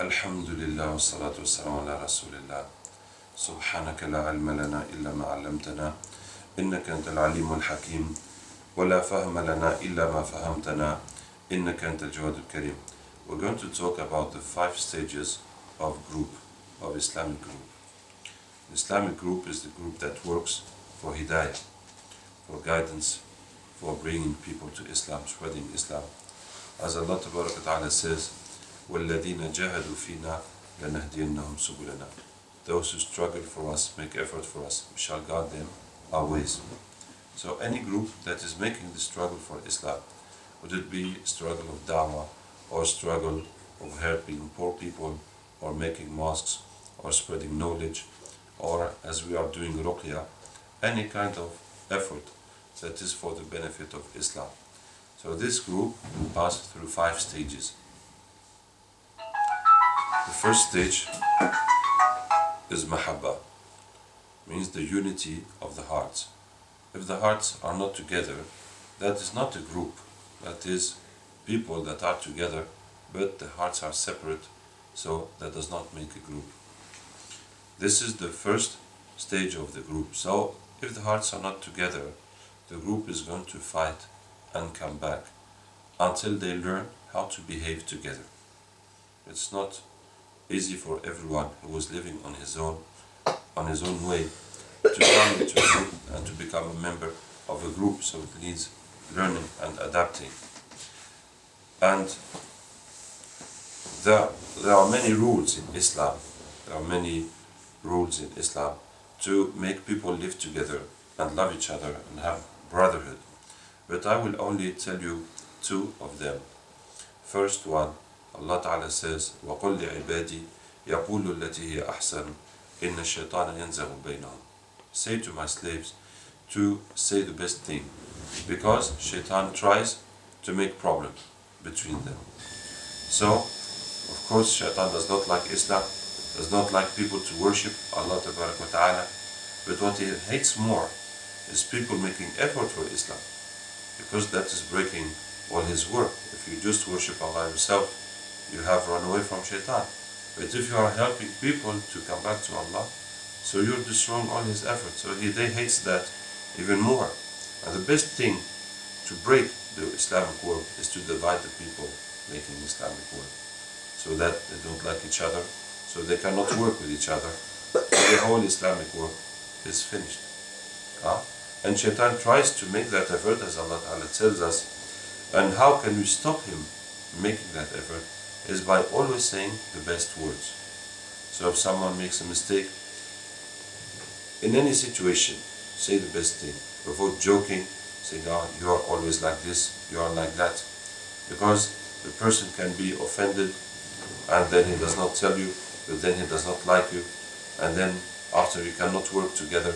Alhamdulillah wa salatu wa salam ala rasulillah. Subhanaka la ilma lana illa ma 'allamtana innaka antal alimul hakim wa la fahma lana illa ma fahamtana innaka antal jawadul karim. We're going to talk about the 5 stages of Islamic group. The Islamic group is the group that works for hidayah, for guidance, for bringing people to Islam, spreading Islam. As Allah Ta'ala says, وَالَّذِينَ جَاهَدُوا فِينَا لَنَهْدِيَنَّهُمْ سُبُلَنَا. Those who struggle for us, make effort for us, we shall guide them our ways. So any group that is making the struggle for Islam, would it be struggle of da'wah, or struggle of helping poor people, or making mosques, or spreading knowledge, or as we are doing ruqya, any kind of effort that is for the benefit of Islam. So this group will pass through 5 stages. The first stage is mahabba, means the unity of the hearts. If the hearts are not together, that is not a group, that is people that are together, but the hearts are separate, so that does not make a group. This is the first stage of the group. So if the hearts are not together, the group is going to fight and come back until they learn how to behave together. It's not easy for everyone who is living on his own way to come into a group and to become a member of a group, so it needs learning and adapting. And there are many rules in Islam. There are many rules in Islam to make people live together and love each other and have brotherhood. But I will only tell you 2 of them. First one, Allah Ta'ala says, وَقُلْ لِعِبَادِي يَقُولُ الَّتِي هِيَ أَحْسَنُ إِنَّ الشَّيْطَانَ يَنْزَغُ بَيْنَهُم. Say to my slaves to say the best thing, because shaitan tries to make problems between them. So, of course, shaitan does not like Islam, does not like people to worship Allah Ta'ala, but what he hates more is people making effort for Islam, because that is breaking all his work. If you just worship Allah yourself, you have run away from shaitan. But if you are helping people to come back to Allah, so you're destroying all his efforts. So they hates that even more. And the best thing to break the Islamic work is to divide the people making Islamic work, so that they don't like each other, so they cannot work with each other. So the whole Islamic work is finished. And shaitan tries to make that effort, as Allah Ta'ala tells us. And how can we stop him making that effort? Is by always saying the best words. So if someone makes a mistake, in any situation, say the best thing. Avoid joking, saying, you are always like this, you are like that. Because the person can be offended, and then he does not tell you, but then he does not like you, and then after you cannot work together,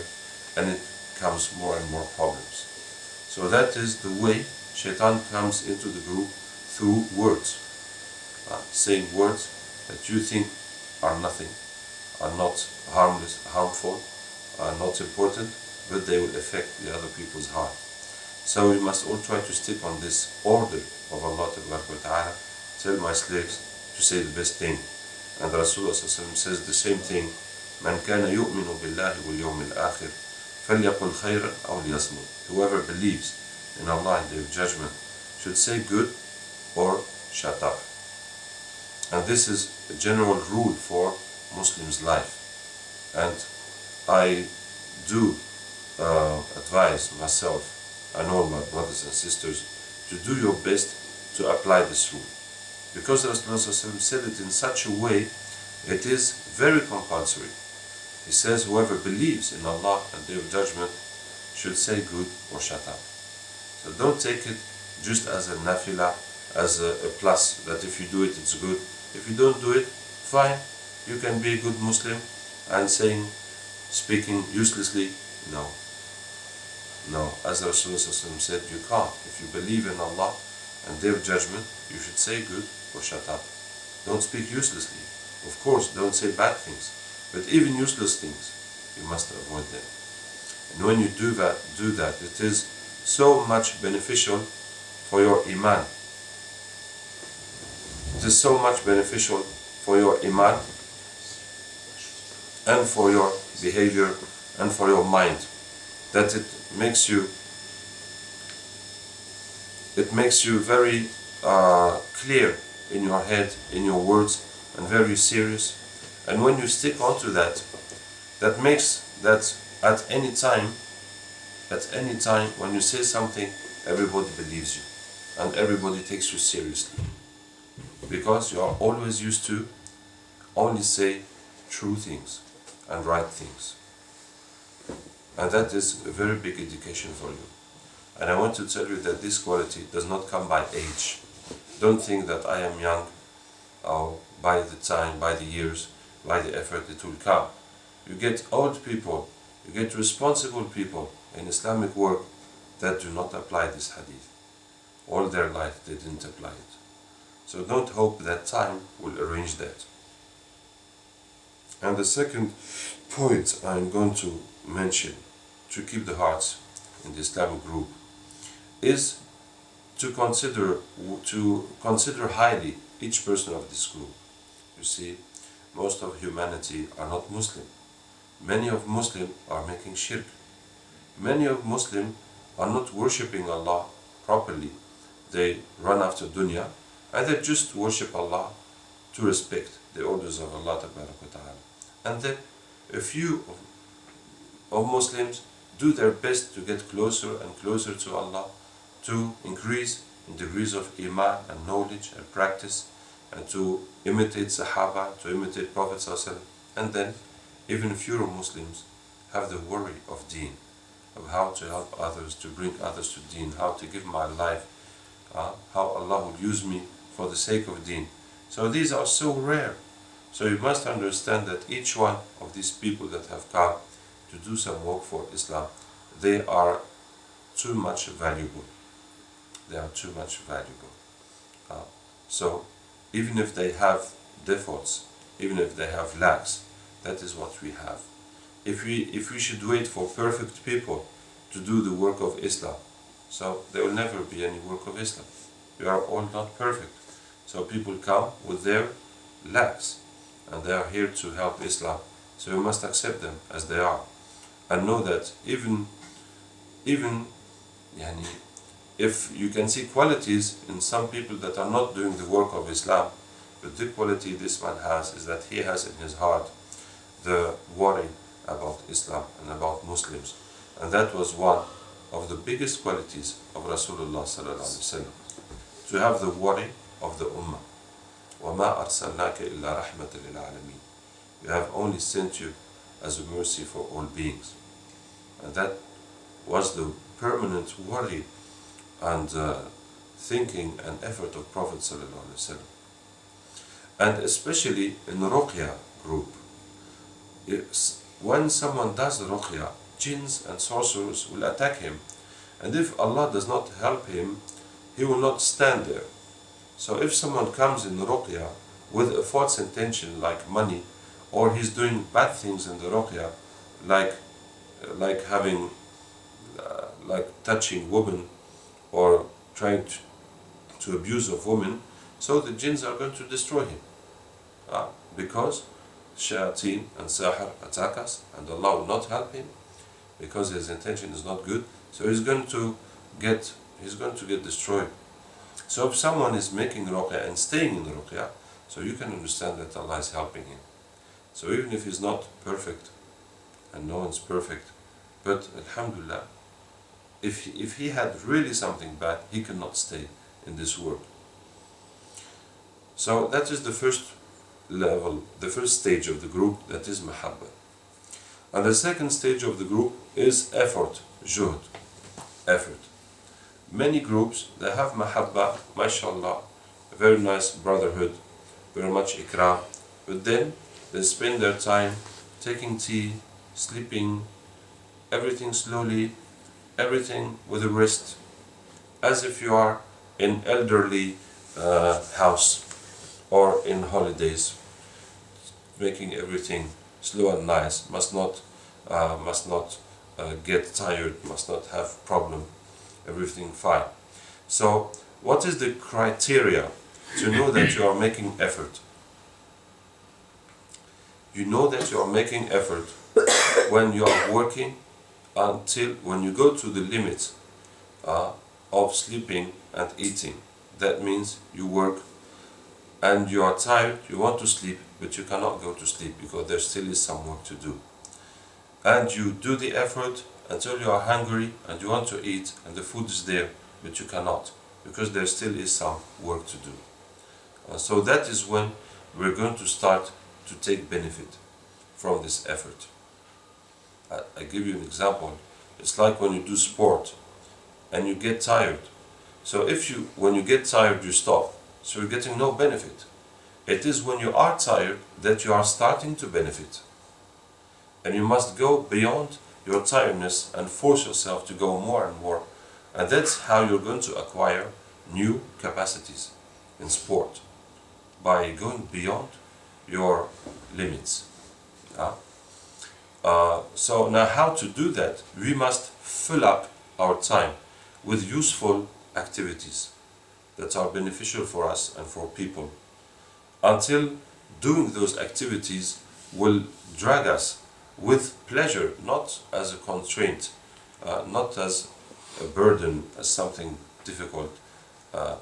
and it comes more and more problems. So that is the way shaitan comes into the group, through words. Saying words that you think are nothing, are not harmful, are not important, but they will affect the other people's heart. So we must all try to stick on this order of Allah Ta'ala. Tell my slaves to say the best thing. And Rasulullah says the same thing. مَنْ كَانَ يُؤْمِنُ بِاللَّهِ وَالْيَوْمِ الْآخِرِ فَلْيَقُلْ خَيْرًا أَوْ لِيَصْمُتْ. Whoever believes in Allah and the Day of Judgment should say good or shut up. And this is a general rule for Muslims' life. And I do advise myself and all my brothers and sisters to do your best to apply this rule. Because Rasulullah said it in such a way, it is very compulsory. He says whoever believes in Allah and Day of Judgment should say good or shut up. So don't take it just as a nafila, as a plus, that if you do it, it's good. If you don't do it, fine. You can be a good Muslim and speaking uselessly. No. As Rasulullah said, you can't. If you believe in Allah and Day of Judgment, you should say good or shut up. Don't speak uselessly. Of course, don't say bad things. But even useless things, you must avoid them. And when you do that, it is so much beneficial for your iman. It is so much beneficial for your iman, and for your behavior, and for your mind. That it makes you very clear in your head, in your words, and very serious. And when you stick onto that, that makes that at any time when you say something, everybody believes you and everybody takes you seriously, because you are always used to only say true things and right things. And that is a very big education for you. And I want to tell you that this quality does not come by age. Don't think that I am young, or by the time, by the years, by the effort it will come. You get old people, you get responsible people in Islamic work that do not apply this hadith. All their life they didn't apply it. So don't hope that time will arrange that. And the second point I'm going to mention to keep the hearts in the Islamic group is to consider highly each person of this group. You see, most of humanity are not Muslim. Many of Muslims are making shirk. Many of Muslims are not worshipping Allah properly. They run after dunya and they just worship Allah to respect the orders of Allah Ta'ala. And then a few of Muslims do their best to get closer and closer to Allah, to increase in degrees of iman and knowledge and practice, and to imitate Sahaba, to imitate Prophet ﷺ. And then even fewer Muslims have the worry of deen, of how to help others, to bring others to deen, how to give my life, how Allah will use me for the sake of deen. So these are so rare. So you must understand that each one of these people that have come to do some work for Islam, they are too much valuable. They are too much valuable. So even if they have defaults, even if they have lacks, that is what we have. If we should wait for perfect people to do the work of Islam, so there will never be any work of Islam. We are all not perfect. So people come with their lacks, and they are here to help Islam. So we must accept them as they are, and know that even if you can see qualities in some people that are not doing the work of Islam, but the quality this man has is that he has in his heart the worry about Islam and about Muslims. And that was one of the biggest qualities of Rasulullah sallallahu alaihi wasallam, to have the worry of the ummah. وَمَا أَرْسَلْنَاكَ إِلَّا رَحْمَةً لِلْعَالَمِينَ. We have only sent you as a mercy for all beings. And that was the permanent worry and thinking and effort of Prophet sallallahu alaihi wasallam. And especially in the Ruqya group, when someone does the Ruqya, jinns and sorcerers will attack him, and if Allah does not help him, he will not stand there. So if someone comes in the Ruqya with a false intention like money, or he's doing bad things in the Ruqya, like having like touching women or trying to abuse of women, so the jinns are going to destroy him, because shayateen and sahar attack us and Allah will not help him because his intention is not good. So he's going to get destroyed. So if someone is making ruqya and staying in the ruqya, so you can understand that Allah is helping him. So even if he's not perfect, and no one's perfect, but alhamdulillah, if he had really something bad, he cannot stay in this work. So that is the first level, the first stage of the group, that is mahabba. And the second stage of the group is effort, juhd, effort. Many groups, they have mahabba, mashallah, a very nice brotherhood, very much ikram, but then they spend their time taking tea, sleeping, everything slowly, everything with a rest, as if you are in elderly house or in holidays, making everything slow and nice, must not get tired, must not have problem, everything fine. So what is the criteria to know that you are making effort? You know that you are making effort when you are working until when you go to the limit of sleeping and eating. That means you work and you are tired, you want to sleep, but you cannot go to sleep because there still is some work to do. And you do the effort until you are hungry and you want to eat and the food is there, but you cannot because there still is some work to do. So that is when we're going to start to take benefit from this effort. I give you an example. It's like when you do sport and you get tired. So when you get tired, you stop. So you're getting no benefit. It is when you are tired that you are starting to benefit. And you must go beyond your tiredness and force yourself to go more and more. And that's how you're going to acquire new capacities in sport, by going beyond your limits. So now how to do that? We must fill up our time with useful activities that are beneficial for us and for people, until doing those activities will drag us with pleasure, not as a constraint, not as a burden, as something difficult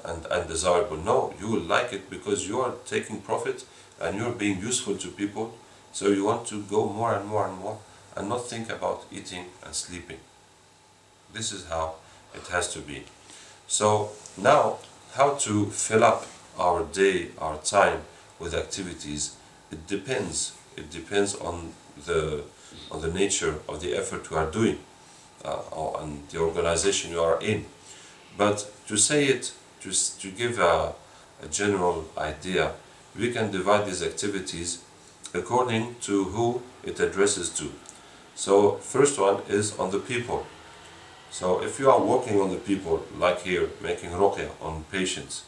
and undesirable. No, you will like it because you are taking profit and you're being useful to people, so you want to go more and more and more and not think about eating and sleeping. This is how it has to be. So now, how to fill up our day, our time with activities, it depends. It depends on the nature of the effort we are doing and the organization you are in. But to say it, just to give a general idea, we can divide these activities according to who it addresses to. So first one is on the people. So if you are working on the people, like here, making ruqya on patients,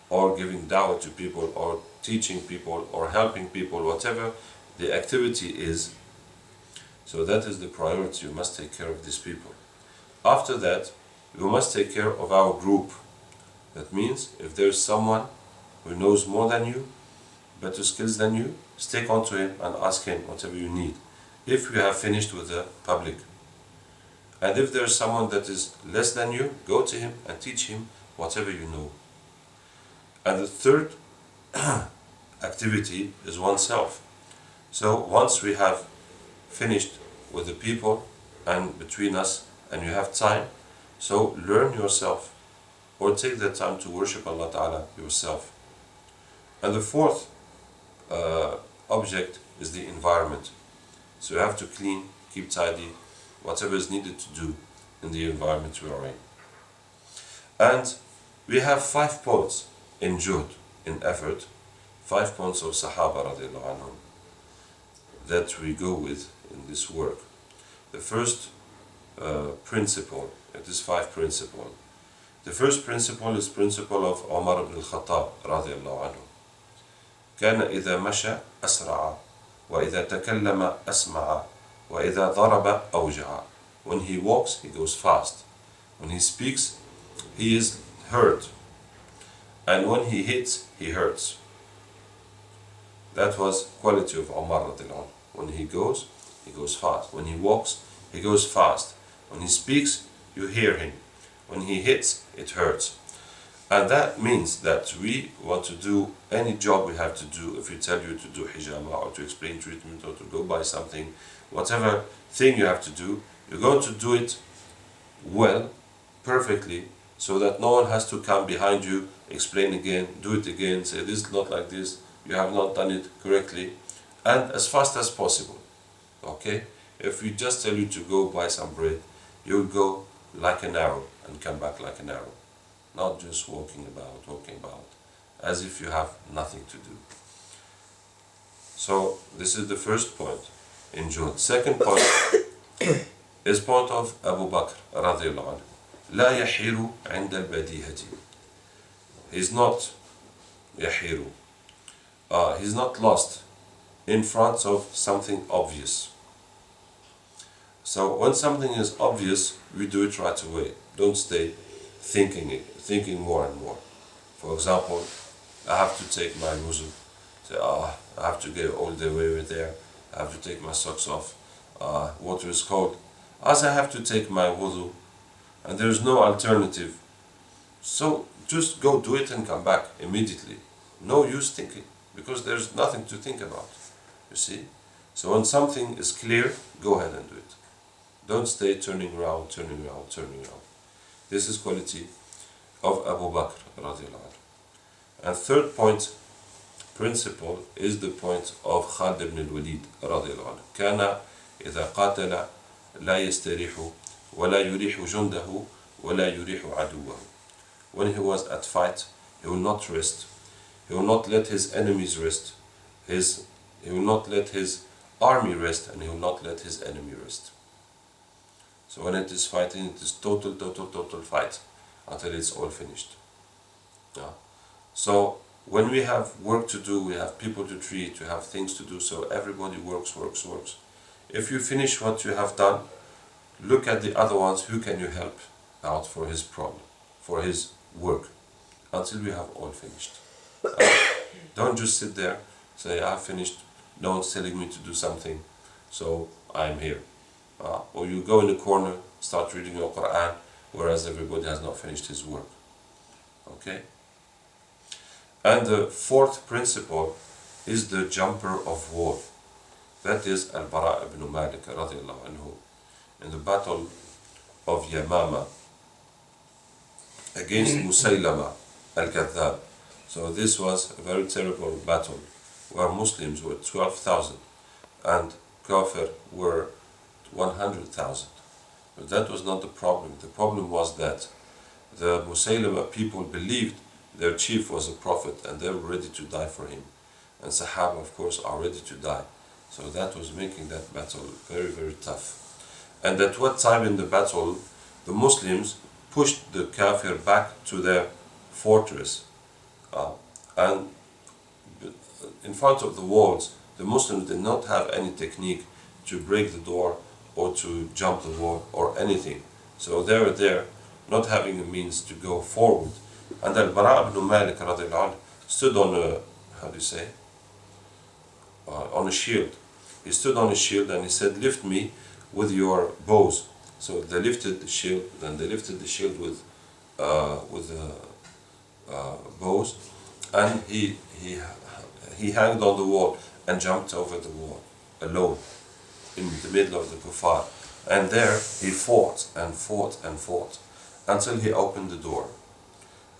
or giving dawah to people, or teaching people, or helping people, whatever the activity is, so that is the priority. You must take care of these people. After that, we must take care of our group. That means if there's someone who knows more than you, better skills than you, stick onto him and ask him whatever you need, if you have finished with the public. And if there's someone that is less than you, go to him and teach him whatever you know. And the third activity is oneself. So once we have finished with the people and between us, and you have time, so learn yourself, or take the time to worship Allah Ta'ala yourself. And the fourth object is the environment. So you have to clean, keep tidy, whatever is needed to do in the environment we are in. And we have 5 points in juhd, in effort, 5 points of Sahaba radiallahu anhum that we go with in this work. The first principle, it is 5 principles. The first principle is principle of Umar ibn al-Khattab radiallahu anhu. كان إذا مشى أسرع وإذا تكلم أسمع وإذا ضرب أوجع. When he walks, he goes fast. When he speaks, he is heard. And when he hits, he hurts. That was quality of Umar radiallahu anhu. When he goes fast. When he walks, he goes fast. When he speaks, you hear him. When he hits, it hurts. And that means that we want to do any job we have to do. If we tell you to do hijama, or to explain treatment, or to go buy something, whatever thing you have to do, you're going to do it well, perfectly, so that no one has to come behind you, explain again, do it again, say this is not like this, you have not done it correctly, and as fast as possible. Okay? If we just tell you to go buy some bread, you'll go like an arrow and come back like an arrow. Not just walking about, as if you have nothing to do. So this is the first point in Juhd. Second point is point of Abu Bakr radiallahu anhu. لا يحير عند البديهة. He's not يحير. He's not lost in front of something obvious. So when something is obvious, we do it right away. Don't stay thinking more and more. For example, I have to take my wuzu. Say, I have to go all the way there. I have to take my socks off, water is cold, as I have to take my wudu, and there is no alternative. So just go do it and come back immediately. No use thinking, because there's nothing to think about. You see? So when something is clear, go ahead and do it. Don't stay turning around, turning around, turning around. This is quality of Abu Bakr radiallahu anhu. And third point, principle, is the point of Khalid ibn al-Walid radiallahu anhu. كان إذا قاتل لا يستريح ولا يريح جنده ولا يريح عدوه. When he was at fight, he will not rest. He will not let his enemies rest. He will not let his army rest, and he will not let his enemy rest. So when it is fighting, it is total fight until it's all finished. Yeah. So when we have work to do, we have people to treat, we have things to do, so everybody works. If you finish what you have done, look at the other ones, who can you help out for his problem, for his work, until we have all finished. Don't just sit there, say, I've finished, no one's telling me to do something, so I'm here. Or you go in a corner, start reading your Quran, whereas everybody has not finished his work. Okay? And the fourth principle is the jumper of war. That is Al-Bara ibn Malik radiallahu anhu, in the battle of Yamama against Musaylama al-Kadhdhab. So this was a very terrible battle, where Muslims were 12,000 and Kafir were 100,000. But that was not the problem. The problem was that the Musaylama people believed their chief was a prophet, and they were ready to die for him. And Sahaba, of course, are ready to die. So that was making that battle very tough. And at what time in the battle, the Muslims pushed the Kafir back to their fortress. And in front of the walls, the Muslims did not have any technique to break the door or to jump the wall or anything. So they were there, not having a means to go forward. And Al-Bara ibn Malik radiallahu anhu stood on a, on a shield. He stood on a shield and he said, lift me with your bows. So they lifted the shield, then they lifted the shield with the bows, and he hanged on the wall and jumped over the wall alone in the middle of the kuffar. And there he fought until he opened the door.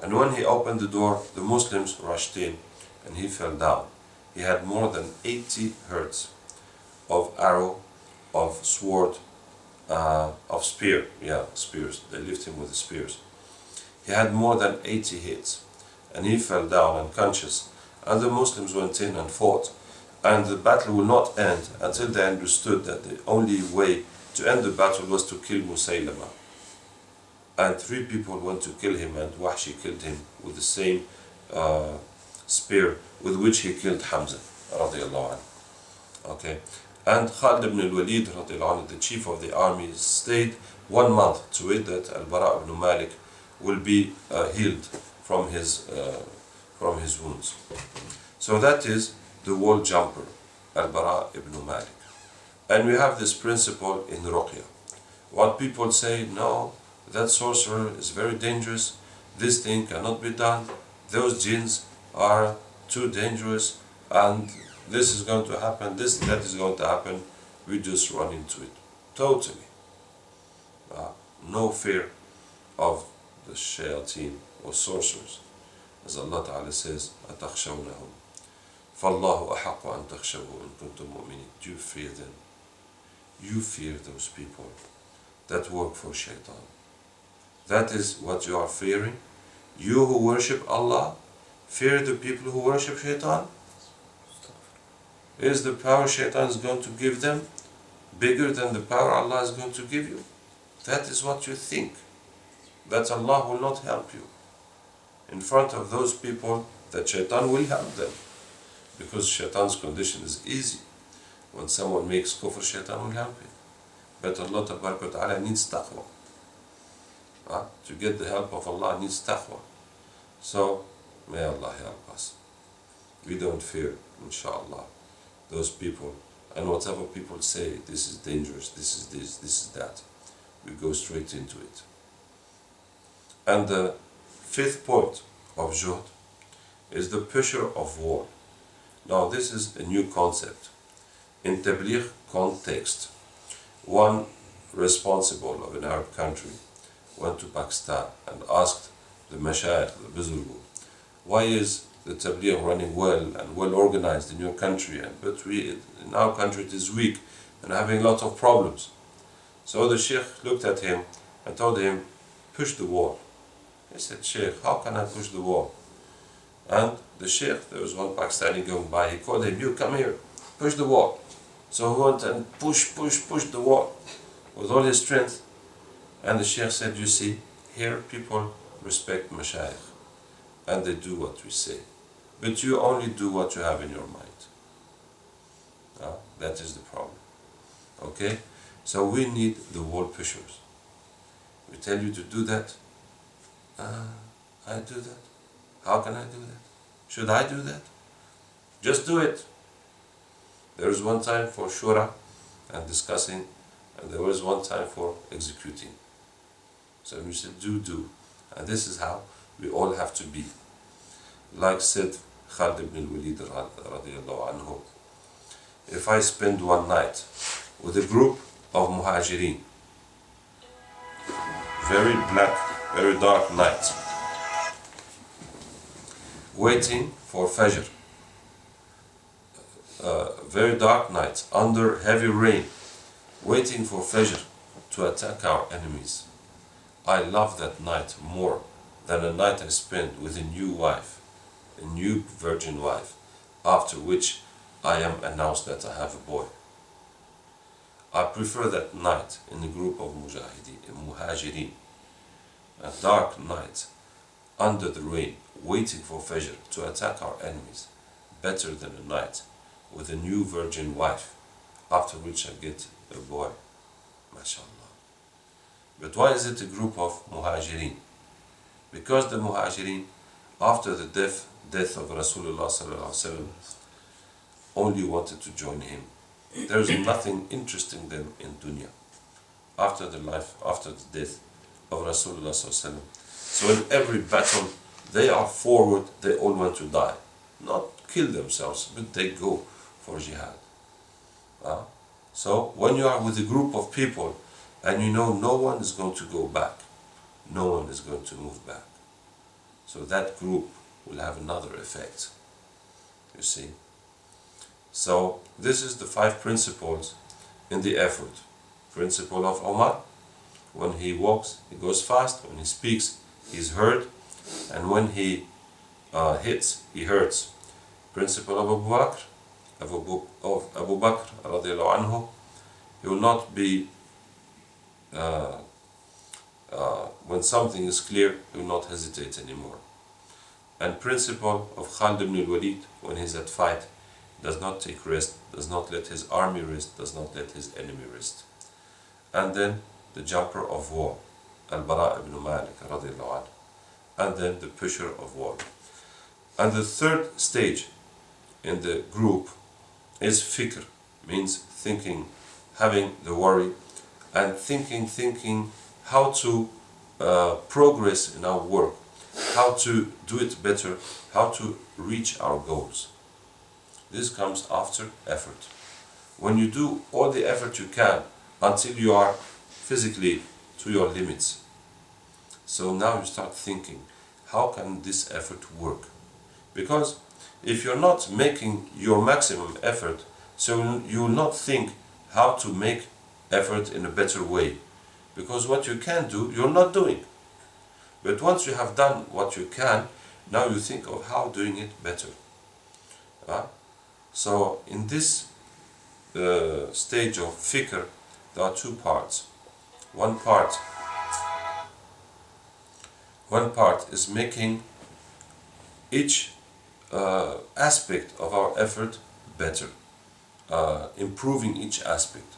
And when he opened the door, the Muslims rushed in and he fell down. He had more than 80 hurts of arrow, of sword, of spear. Yeah, spears. They lifted him with the spears. He had more than 80 hits, and he fell down unconscious. And the Muslims went in and fought, and the battle will not end until they understood that the only way to end the battle was to kill Musaylama. And 3 people went to kill him, and Wahshi killed him with the same spear with which he killed Hamza radiallahu anhu. Okay. And Khalid ibn al-Walid radiallahu anhu, the chief of the army, stayed 1 month to wait that Al-Bara ibn Malik will be healed from his wounds. So that is the wall jumper, Al-Bara ibn Malik. And we have this principle in Ruqya. What people say, no, that sorcerer is very dangerous, this thing cannot be done, those jinns are too dangerous, and this is going to happen, that is going to happen. We just run into it. Totally. No fear of the shayateen or sorcerers. As Allah Ta'ala says, أَتَخْشَوْنَهُمْ فَاللَّهُ أَحَقُّ أَن تَخْشَوْهُ إِن كُنتُم مُؤْمِنِينَ. Do you fear them? You fear those people that work for shaitan. That is what you are fearing. You who worship Allah, fear the people who worship shaitan? Is the power shaitan is going to give them bigger than the power Allah is going to give you? That is what you think. That Allah will not help you. In front of those people, that shaitan will help them. Because shaitan's condition is easy. When someone makes kufr, shaitan will help him. But Allah Ta'ala needs taqwa. To get the help of Allah needs taqwa. So, may Allah help us. We don't fear, inshallah, those people and whatever people say, this is dangerous, this is this, this is that, we go straight into it. And the fifth point of Juhd is the pusher of war. Now this is a new concept. In Tabligh context, one responsible of an Arab country went to Pakistan and asked the Mashayikh, the Buzurgu, why is the Tabligh running well and well organized in your country, but in our country it is weak and having a lot of problems? So the Shaykh looked at him and told him, push the wall. He said, Shaykh, how can I push the wall? And the Shaykh, there was one Pakistani going by, he called him, you come here, push the wall. So he went and pushed the wall with all his strength. And the Shaykh said, you see, here people respect Mashayikh and they do what we say. But you only do what you have in your mind. That is the problem. Okay? So we need the wall pushers. We tell you to do that. I do that. How can I do that? Should I do that? Just do it. There is one time for shura and discussing, and there was one time for executing. So we said, do. And this is how we all have to be. Like said Khalid ibn al-Walid radiallahu anhu, if I spend one night with a group of muhajirin, very black, very dark night, waiting for Fajr, very dark night, under heavy rain, waiting for Fajr to attack our enemies, I love that night more than a night I spent with a new wife, a new virgin wife, after which I am announced that I have a boy. I prefer that night in a group of muhajirin, a dark night, under the rain, waiting for Fajr to attack our enemies, better than a night with a new virgin wife, after which I get a boy. MashaAllah. But why is it a group of muhajirin? Because the muhajirin, after the death of Rasulullah sallallahu alaihi wasallam, only wanted to join him. There is nothing interesting them in dunya after the death of Rasulullah sallallahu alaihi wasallam. So in every battle they are forward, they all want to die, not kill themselves, but they go for jihad. So when you are with a group of people and you know no one is going to go back, no one is going to move back, so that group will have another effect, you see. So this is the 5 principles in the effort. Principle of Omar: when he walks, he goes fast; when he speaks, he's heard; and when he hits, he hurts. Principle of Abu Bakr radiallahu anhu: he will not be, when something is clear, he will not hesitate anymore. And principle of Khalid ibn al-Walid: when he's at fight, does not take rest, does not let his army rest, does not let his enemy rest. And then the jumper of war, Al-Bara ibn Malik radiallahu anhu. And then the pusher of war. And the third stage in the group is fikr, means thinking, having the worry, and thinking how to progress in our work, how to do it better, how to reach our goals. This comes after effort. When you do all the effort you can until you are physically to your limits, so now you start thinking, how can this effort work? Because if you're not making your maximum effort, so you will not think how to make effort in a better way. Because what you can do, you're not doing. But once you have done what you can, now you think of how doing it better. So in this stage of fikr, there are 2 parts. One part is making each aspect of our effort better, improving each aspect.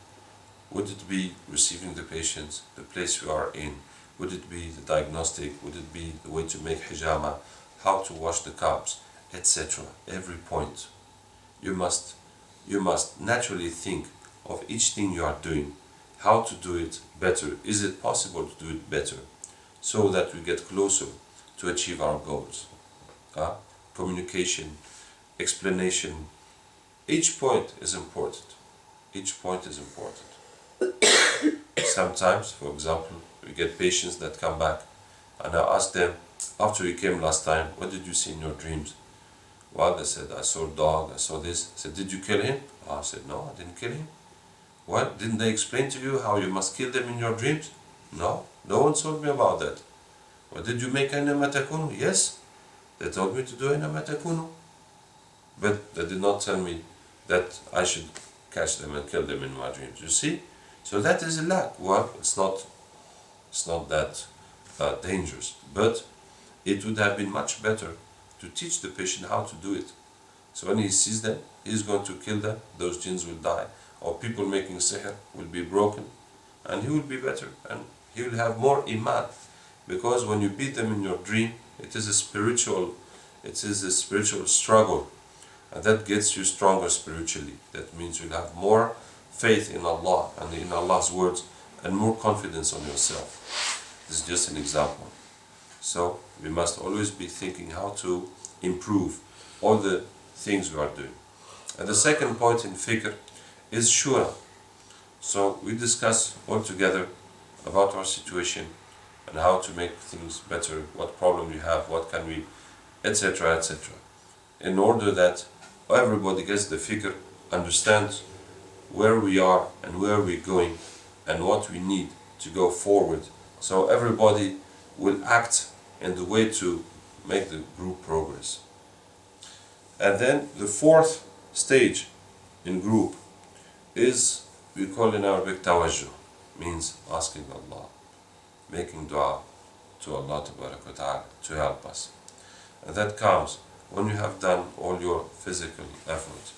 Would it be receiving the patients, the place we are in? Would it be the diagnostic? Would it be the way to make hijama, how to wash the cups, etc. Every point you must you must naturally think of each thing you are doing, how to do it better. Is it possible to do it better? So that we get closer to achieve our goals. Communication, explanation, each point is important. Each point is important. Sometimes, for example, we get patients that come back and I ask them, after you came last time, what did you see in your dreams? Well, they said, I saw a dog, I saw this. I said, did you kill him? I said, no, I didn't kill him. Well, didn't they explain to you how you must kill them in your dreams? No, no one told me about that. Well, did you make an matakunu? Yes, they told me to do an matakunu. But they did not tell me that I should catch them and kill them in my dreams. You see? So that is a lack. Well, it's not that dangerous, but it would have been much better to teach the patient how to do it. So when he sees them, he's going to kill them, those jinns will die, or people making sihr will be broken, and he will be better, and he will have more iman. Because when you beat them in your dream, it is a spiritual struggle, and that gets you stronger spiritually. That means you'll have more faith in Allah and in Allah's words, and more confidence on yourself. This is just an example. So we must always be thinking how to improve all the things we are doing. And the second point in fiqh is shura. So we discuss all together about our situation and how to make things better, what problem you have, what can we, etc., etc. In order that everybody gets the fiqh, understands where we are and where we're going and what we need to go forward. So everybody will act in the way to make the group progress. And then the fourth stage in group is, we call in Arabic tawajjuh, means asking Allah, making dua to Allah Ta'ala to help us. And that comes when you have done all your physical effort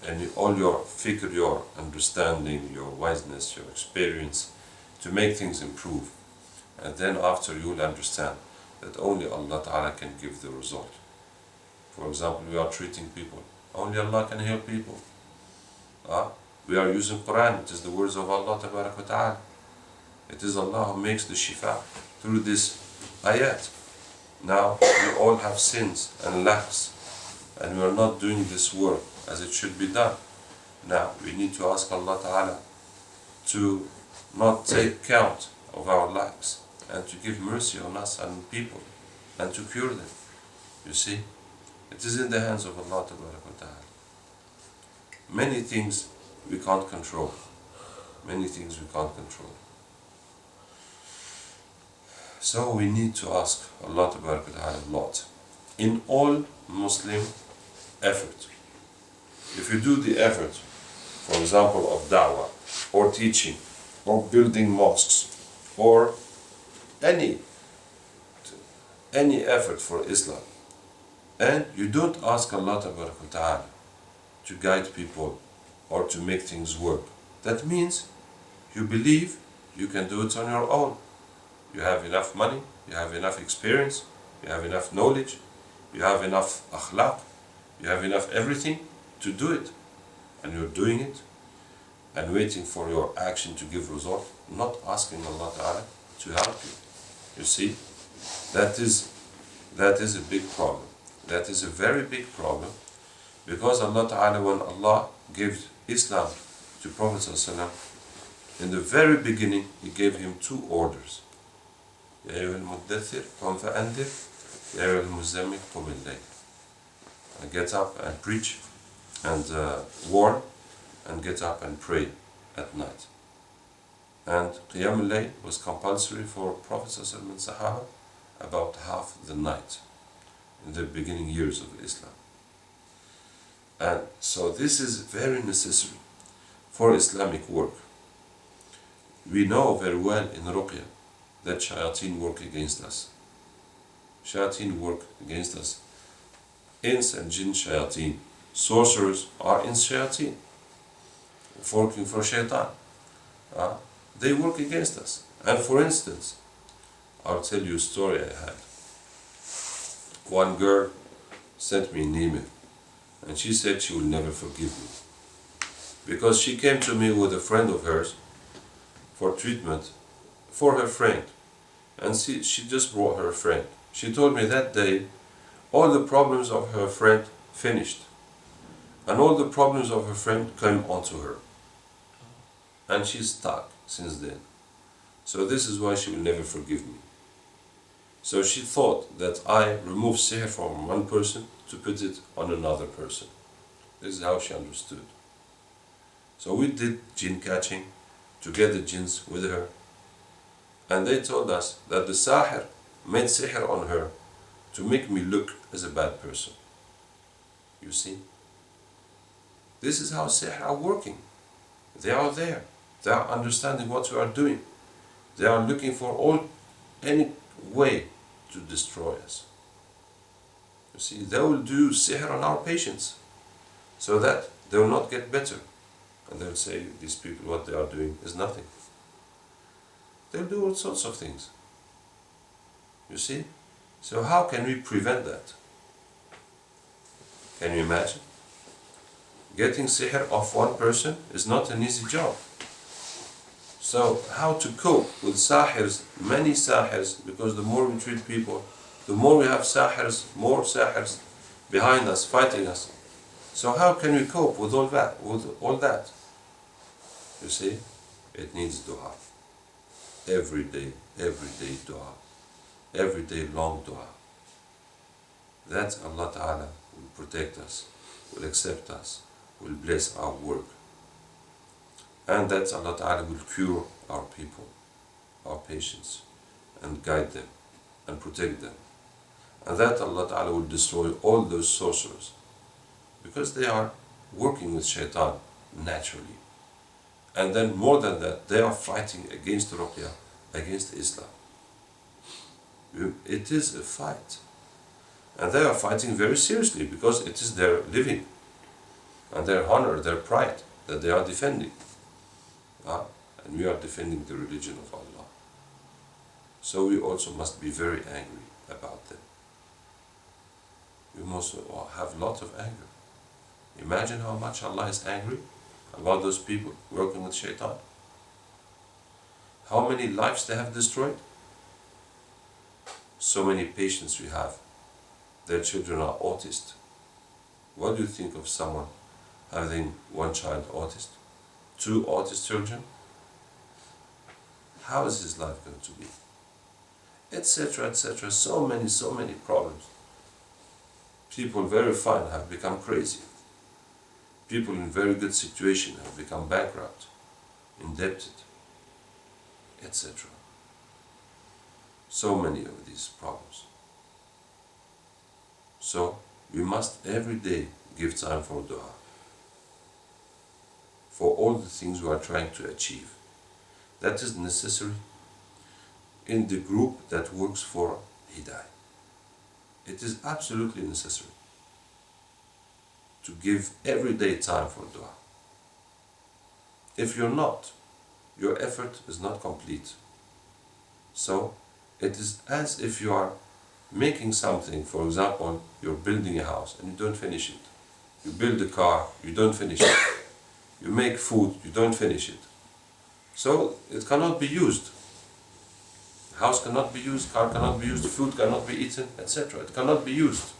and all your fiqh, your understanding, your wiseness, your experience to make things improve. And then after you will understand that only Allah Ta'ala can give the result. For example, we are treating people. Only Allah can heal people. We are using Quran. It is the words of Allah Ta'ala. It is Allah who makes the shifa through this ayat. Now, we all have sins and lacks, and we are not doing this work as it should be done. Now, we need to ask Allah Ta'ala to not take count of our lacks and to give mercy on us and people and to cure them. You see, it is in the hands of Allah Ta'ala. Many things we can't control. Many things we can't control. So we need to ask Allah Ta'ala a lot. In all Muslim effort. If you do the effort, for example, of da'wah, or teaching, or building mosques, or any effort for Islam, and you don't ask Allah Ta'ala to guide people or to make things work, that means you believe you can do it on your own. You have enough money, you have enough experience, you have enough knowledge, you have enough akhlaq, you have enough everything to do it. And you're doing it and waiting for your action to give result, not asking Allah Ta'ala to help you. You see, that is a big problem. That is a very big problem, because Allah Ta'ala, when Allah gave Islam to Prophet ﷺ, in the very beginning, He gave him two orders. يا أيها المدثر قم فأنذر يا أيها المزمل قم الليل. Get up and preach and warn, and get up and pray at night. And Qiyam al-Layl was compulsory for Prophet ﷺ and Sahaba about half the night in the beginning years of Islam. And so this is very necessary for Islamic work. We know very well in Ruqya that shayateen work against us. Shayateen work against us. Ins and jinn shayateen. Sorcerers are ins shayateen, working for shaitan. They work against us. And for instance, I'll tell you a story I had. One girl sent me an email, and she said she will never forgive me. because she came to me with a friend of hers for treatment for her friend, and she just brought her friend. She told me that day all the problems of her friend finished, and all the problems of her friend came onto her, and she's stuck since then. So this is why she will never forgive me. So she thought that I removed sihr from one person to put it on another person. This is how she understood. So we did jinn catching to get the jinns with her, and they told us that the sahir made sihr on her to make me look as a bad person. You see? This is how sihr are working. They are there. They are understanding what we are doing. They are looking for any way to destroy us. You see, they will do sihr on our patients so that they will not get better. And they'll say, these people, what they are doing is nothing. They'll do all sorts of things. You see? So how can we prevent that? Can you imagine? Getting sihr off one person is not an easy job. So how to cope with sahirs, many sahirs, because the more we treat people, the more we have sahirs, more sahirs behind us, fighting us. So how can we cope with all that? You see, it needs dua. Every day dua. Every day long dua. That Allah Ta'ala will protect us, will accept us, will bless our work. And that Allah Ta'ala will cure our people, our patients, and guide them, and protect them. And that Allah Ta'ala will destroy all those sorcerers, because they are working with shaitan naturally. And then more than that, they are fighting against Ruqya, against Islam. It is a fight. And they are fighting very seriously, because it is their living, and their honor, their pride, that they are defending. And we are defending the religion of Allah. So we also must be very angry about them. We must have a lot of anger. Imagine how much Allah is angry about those people working with shaitan. How many lives they have destroyed? So many patients we have. Their children are autist. What do you think of someone having one child autist? 2 autist children? How is his life going to be? Etc., etc. So many problems. People very fine have become crazy. People in very good situation have become bankrupt, indebted, etc. So many of these problems. So we must every day give time for dua, for all the things we are trying to achieve. That is necessary in the group that works for Hidayah. It is absolutely necessary to give every day time for dua. If you're not, your effort is not complete. So it is as if you are making something. For example, you're building a house and you don't finish it. You build a car, you don't finish it. You make food, you don't finish it. So it cannot be used. House cannot be used, car cannot be used, food cannot be eaten, etc. It cannot be used.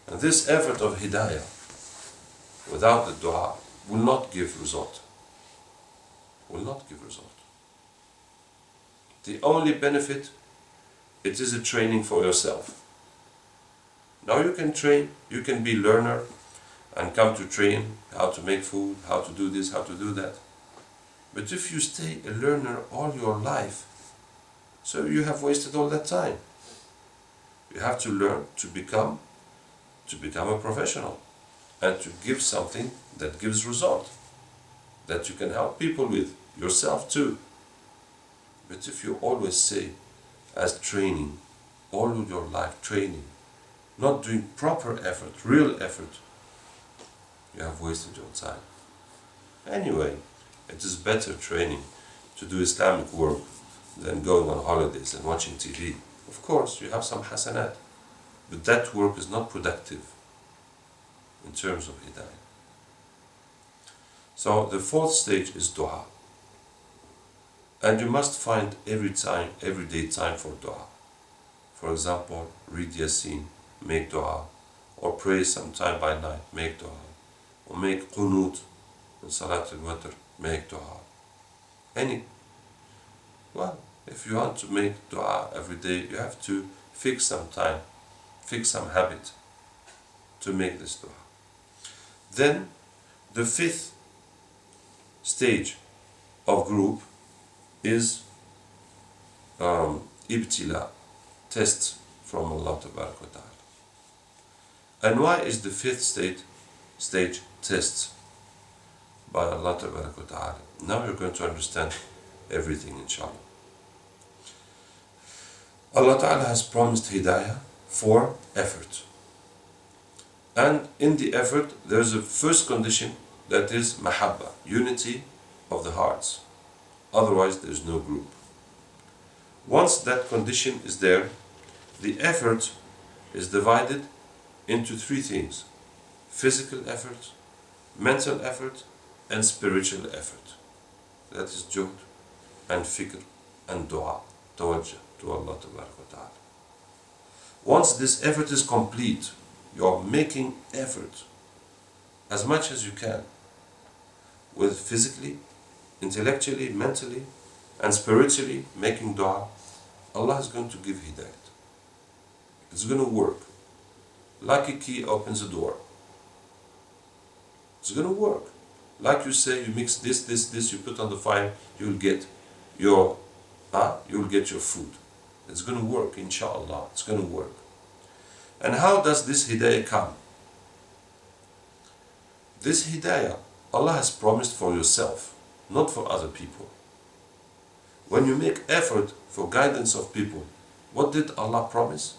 And this effort of Hidayah, without the dua, will not give result. Will not give result. The only benefit, it is a training for yourself. Now you can train, you can be learner and come to train how to make food, how to do this, how to do that. But if you stay a learner all your life, so you have wasted all that time. You have to learn to become a professional and to give something that gives result, that you can help people with, yourself too. But if you always say, as training, all of your life training, not doing proper effort, real effort, you have wasted your time. Anyway, it is better training to do Islamic work than going on holidays and watching TV. Of course, you have some hasanat, but that work is not productive in terms of Hidayah. So the fourth stage is dua. And you must find everyday time for dua. For example, read Yasin, make dua, or pray sometime by night, make dua, or make qunut in Salat al-Watr, make dua. Well, if you want to make dua every day, you have to fix some time, fix some habit to make this dua. Then, the fifth stage of group is ibtila, test from Allah Tabarak wa Ta'ala. And why is the fifth stage test by Allah Tabarak wa Ta'ala? Now you're going to understand everything, inshallah. Allah Ta'ala has promised hidayah for effort. And in the effort, there's a first condition, that is mahabba, unity of the hearts. Otherwise, there's no group. Once that condition is there, the effort is divided into three things: physical effort, mental effort, and spiritual effort. That is juhd and fikr and dua, tawajjah to Allah Ta'ala. Once this effort is complete, you are making effort as much as you can, with physically, intellectually, mentally, and spiritually making dua. Allah is going to give hidayat. It's going to work. Like a key opens a door. It's going to work. Like you say, you mix this, you put on the fire, you'll get your food. It's going to work, inshallah. It's going to work. And how does this hidayah come? This hidayah, Allah has promised for yourself, not for other people. When you make effort for guidance of people, what did Allah promise?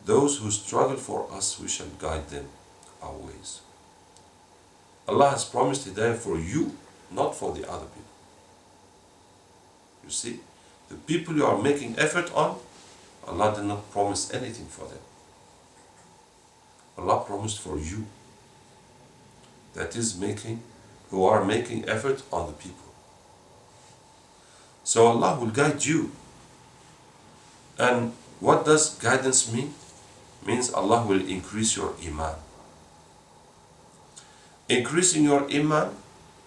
Those who struggle for us, we shall guide them our ways. Allah has promised hidayah for you, not for the other people. You see, the people you are making effort on, Allah did not promise anything for them. Allah promised for you. That is who are making effort on the people. So Allah will guide you. And what does guidance mean? Means Allah will increase your iman. Increasing your iman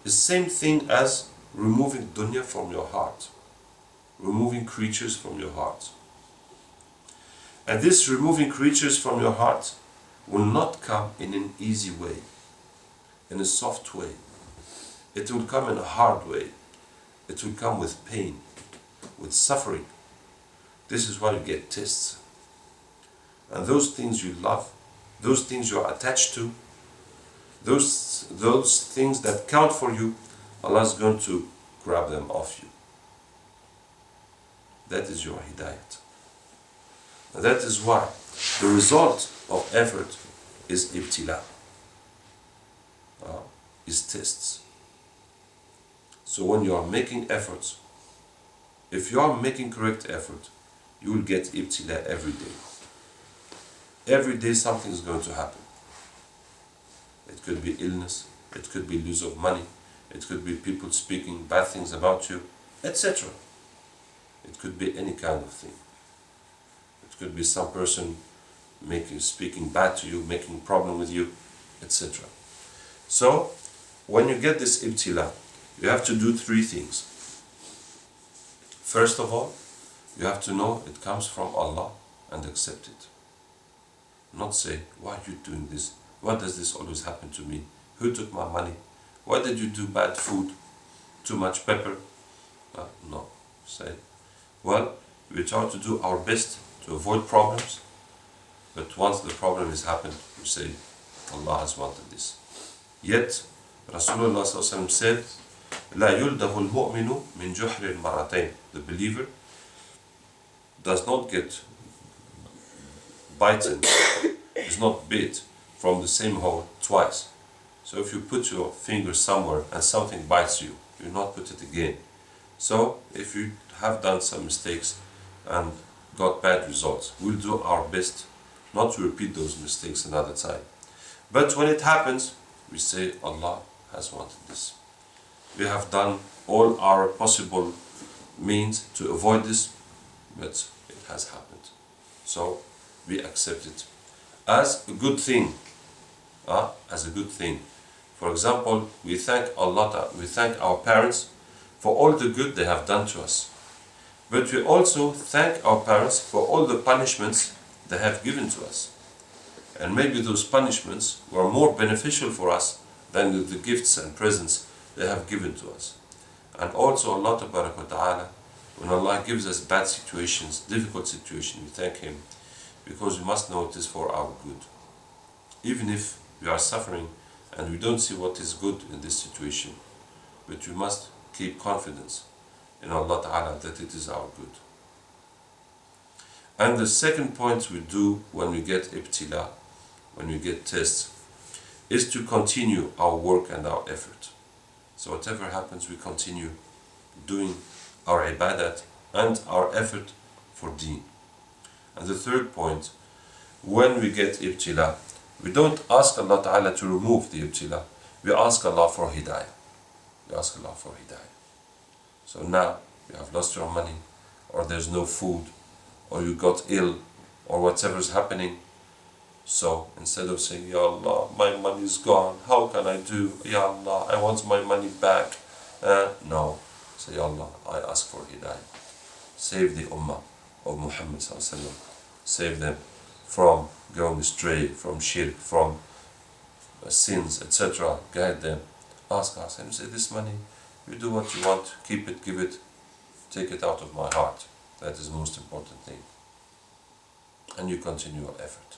is the same thing as removing dunya from your heart, removing creatures from your heart. And this removing creatures from your heart will not come in an easy way, in a soft way. It will come in a hard way. It will come with pain, with suffering. This is why you get tests. And those things you love, those things you are attached to, those things that count for you, Allah is going to grab them off you. That is your hidayat. And that is why the result of effort is ibtila, is tests. So when you are making efforts, if you are making correct effort, you will get ibtila every day. Every day something is going to happen. It could be illness, it could be loss of money, it could be people speaking bad things about you, etc. It could be any kind of thing. It could be some person speaking bad to you, making problem with you, etc. So, when you get this ibtila, you have to do three things. First of all, you have to know it comes from Allah and accept it. Not say, why are you doing this? Why does this always happen to me? Who took my money? Why did you do bad food? Too much pepper? No. Say, well, we try to do our best to avoid problems, but once the problem has happened, we say, Allah has wanted this. Yet, Rasulullah said, لا يلدغ المؤمن من جحر مرتين. The believer does not get bitten, is not bit from the same hole twice. So if you put your finger somewhere and something bites you, you not put it again. So if you have done some mistakes and got bad results, we'll do our best not to repeat those mistakes another time. But when it happens, we say, Allah has wanted this. We have done all our possible means to avoid this, but it has happened. So we accept it as a good thing. As a good thing. For example, we thank Allah, we thank our parents for all the good they have done to us. But we also thank our parents for all the punishments they have given to us. And maybe those punishments were more beneficial for us than the gifts and presents they have given to us. And also Allah Ta'ala, when Allah gives us bad situations, difficult situations, we thank Him, because we must know it is for our good. Even if we are suffering and we don't see what is good in this situation, but we must keep confidence in Allah Ta'ala that it is our good. And the second point we do when we get ibtila, when we get tests, is to continue our work and our effort. So whatever happens, we continue doing our ibadat and our effort for deen. And the third point, when we get ibtila, we don't ask Allah Ta'ala to remove the ibtila, we ask Allah for hidayah. We ask Allah for hidayah. So now you have lost your money, or there's no food, or you got ill, or whatever is happening. So instead of saying, Ya Allah, my money is gone, how can I do? Ya Allah, I want my money back. No, say, Ya Allah, I ask for hidayah. Save the ummah of Muhammad sallallahu alaihi wasallam. Save them from going astray, from shirk, from sins, etc. Guide them. Ask us and say, this money, you do what you want, keep it, give it, take it out of my heart. That is the most important thing. And you continue your effort.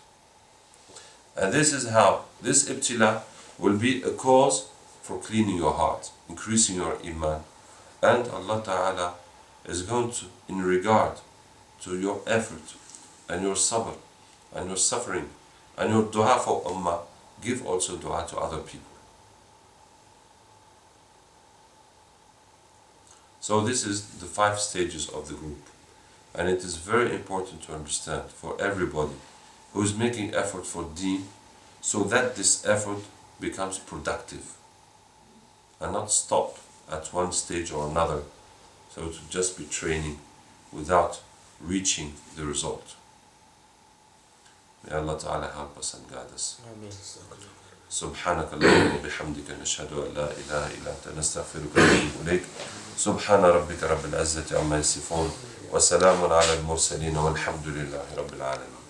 And this is how this ibtila will be a cause for cleaning your heart, increasing your iman. And Allah Ta'ala is going to, in regard to your effort and your sabr and your suffering and your dua for ummah, give also dua to other people. So this is the 5 stages of the group. And it is very important to understand for everybody who is making effort for deen, so that this effort becomes productive and not stop at one stage or another, so to just be training without reaching the result. May Allah Ta'ala help us and guide us. سبحانك اللهم وبحمدك نشهد أن لا إله إلا أنت نستغفرك ونتوب إليك. سبحان ربك رب العزة عما يصفون وسلام على المرسلين والحمد لله رب العالمين.